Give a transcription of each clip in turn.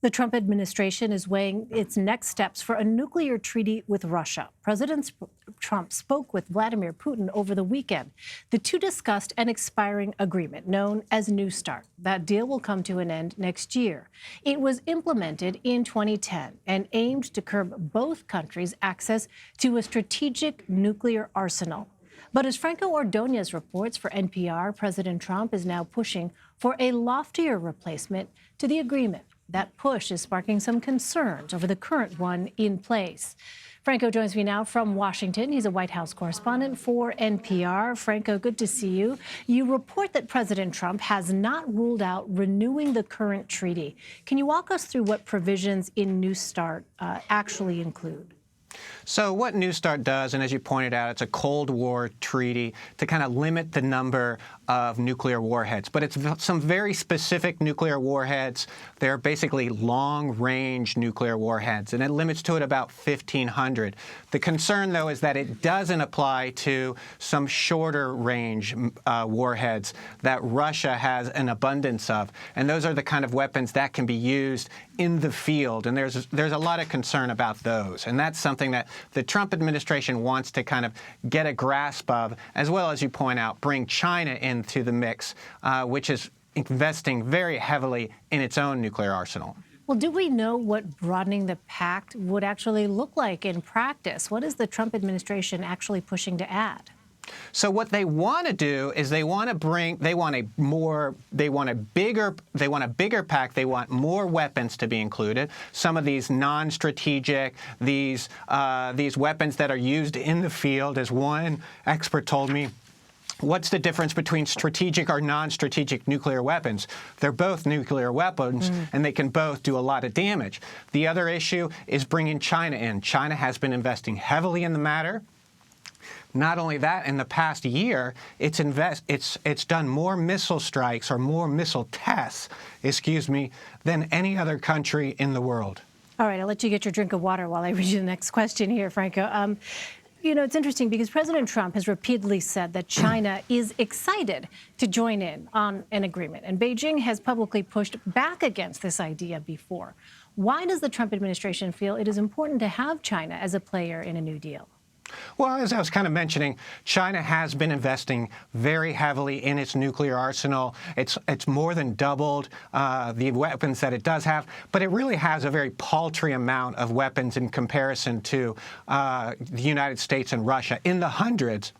The Trump administration is weighing its next steps for a nuclear treaty with Russia. President Trump spoke with Vladimir Putin over the weekend. The two discussed an expiring agreement known as New START. That deal will come to an end next year. It was implemented in 2010 and aimed to curb both countries' access to a strategic nuclear arsenal. But as Franco Ordonez reports for NPR, President Trump is now pushing for a loftier replacement to the agreement. That push is sparking some concerns over the current one in place. Franco joins me now from Washington. He's a White House correspondent for NPR. Franco, good to see you. You report that President Trump has not ruled out renewing the current treaty. Can you walk us through what provisions in New START actually include? So what New START does, and as you pointed out, it's a Cold War treaty to kind of limit the number of nuclear warheads. But it's some very specific nuclear warheads. They're basically long-range nuclear warheads, and it limits to it about 1,500. The concern, though, is that it doesn't apply to some shorter-range warheads that Russia has an abundance of. And those are the kind of weapons that can be used in the field. And there's a lot of concern about those. And that's something that the Trump administration wants to kind of get a grasp of, as well as you point out, bring China into the mix, which is investing very heavily in its own nuclear arsenal. Well, do we know what broadening the pact would actually look like in practice? What is the Trump administration actually pushing to add? So what they want to do is they want a bigger pack. They want more weapons to be included. Some of these non-strategic, these weapons that are used in the field, as one expert told me. What's the difference between strategic or non-strategic nuclear weapons? They're both nuclear weapons, and they can both do a lot of damage. The other issue is bringing China in. China has been investing heavily in the matter. Not only that, in the past year, it's done more missile strikes or more missile tests, than any other country in the world. All right, I'll let you get your drink of water while I read you the next question here, Franco. You know, it's interesting because President Trump has repeatedly said that China is excited to join in on an agreement, and Beijing has publicly pushed back against this idea before. Why does the Trump administration feel it is important to have China as a player in a new deal? Well, as I was kind of mentioning, China has been investing very heavily in its nuclear arsenal. It's more than doubled the weapons that it does have, but it really has a very paltry amount of weapons in comparison to the United States and Russia, in the hundreds,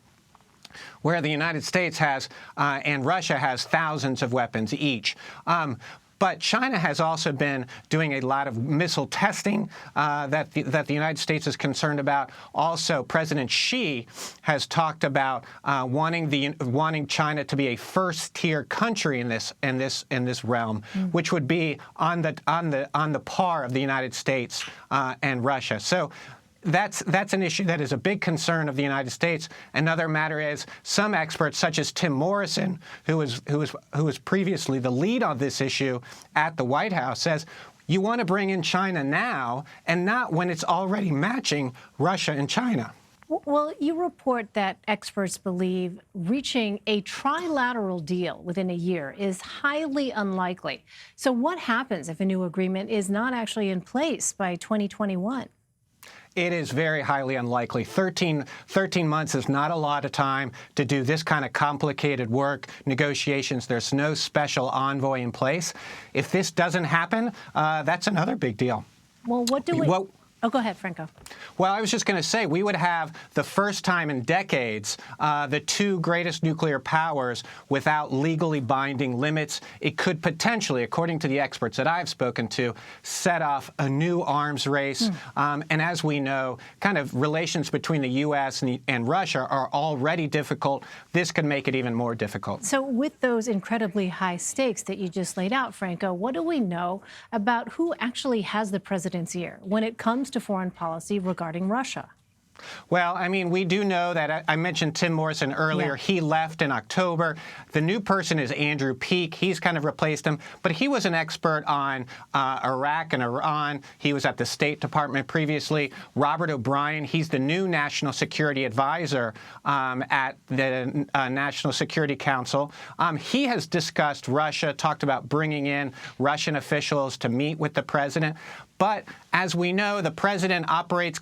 where the United States has and Russia has thousands of weapons each. But China has also been doing a lot of missile testing that the United States is concerned about. Also, President Xi has talked about wanting China to be a first-tier country in this realm, which would be on the par of the United States and Russia. So that's an issue that is a big concern of the United States. Another matter is some experts, such as Tim Morrison, who was previously the lead on this issue at the White House, says you want to bring in China now and not when it's already matching Russia and China. Well, you report that experts believe reaching a trilateral deal within a year is highly unlikely. So what happens if a new agreement is not actually in place by 2021? It is very highly unlikely. 13 months is not a lot of time to do this kind of complicated work, negotiations. There's no special envoy in place. If this doesn't happen, that's another big deal. Well, what do we... Oh, go ahead, Franco. Well, I was just going to say, we would have the first time in decades the two greatest nuclear powers without legally binding limits. It could potentially, according to the experts that I've spoken to, set off a new arms race. And as we know, kind of relations between the U.S. and Russia are already difficult. This could make it even more difficult. So with those incredibly high stakes that you just laid out, Franco, what do we know about who actually has the president's ear when it comes to foreign policy regarding Russia? Well, I mean, we do know that I mentioned Tim Morrison earlier. Yeah. He left in October. The new person is Andrew Peek. He's kind of replaced him, but he was an expert on Iraq and Iran. He was at the State Department previously. Robert O'Brien, he's the new National Security Advisor at the National Security Council. He has discussed Russia, talked about bringing in Russian officials to meet with the president. But as we know, the president operates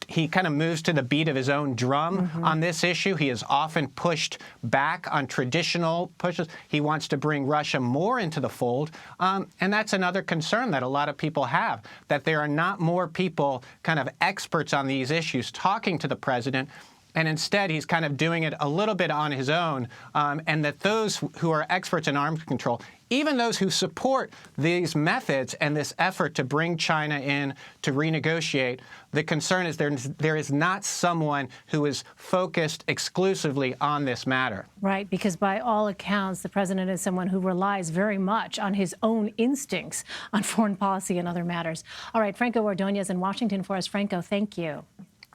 he kind of moves to the beat of his own drum on this issue. He has often pushed back on traditional pushes. He wants to bring Russia more into the fold. And that's another concern that a lot of people have, that there are not more people kind of experts on these issues talking to the president. And instead, he's kind of doing it a little bit on his own, and that those who are experts in arms control, even those who support these methods and this effort to bring China in to renegotiate, the concern is there is not someone who is focused exclusively on this matter. Right, because by all accounts, the president is someone who relies very much on his own instincts on foreign policy and other matters. All right, Franco Ordonez in Washington for us. Franco, thank you.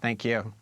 Thank you.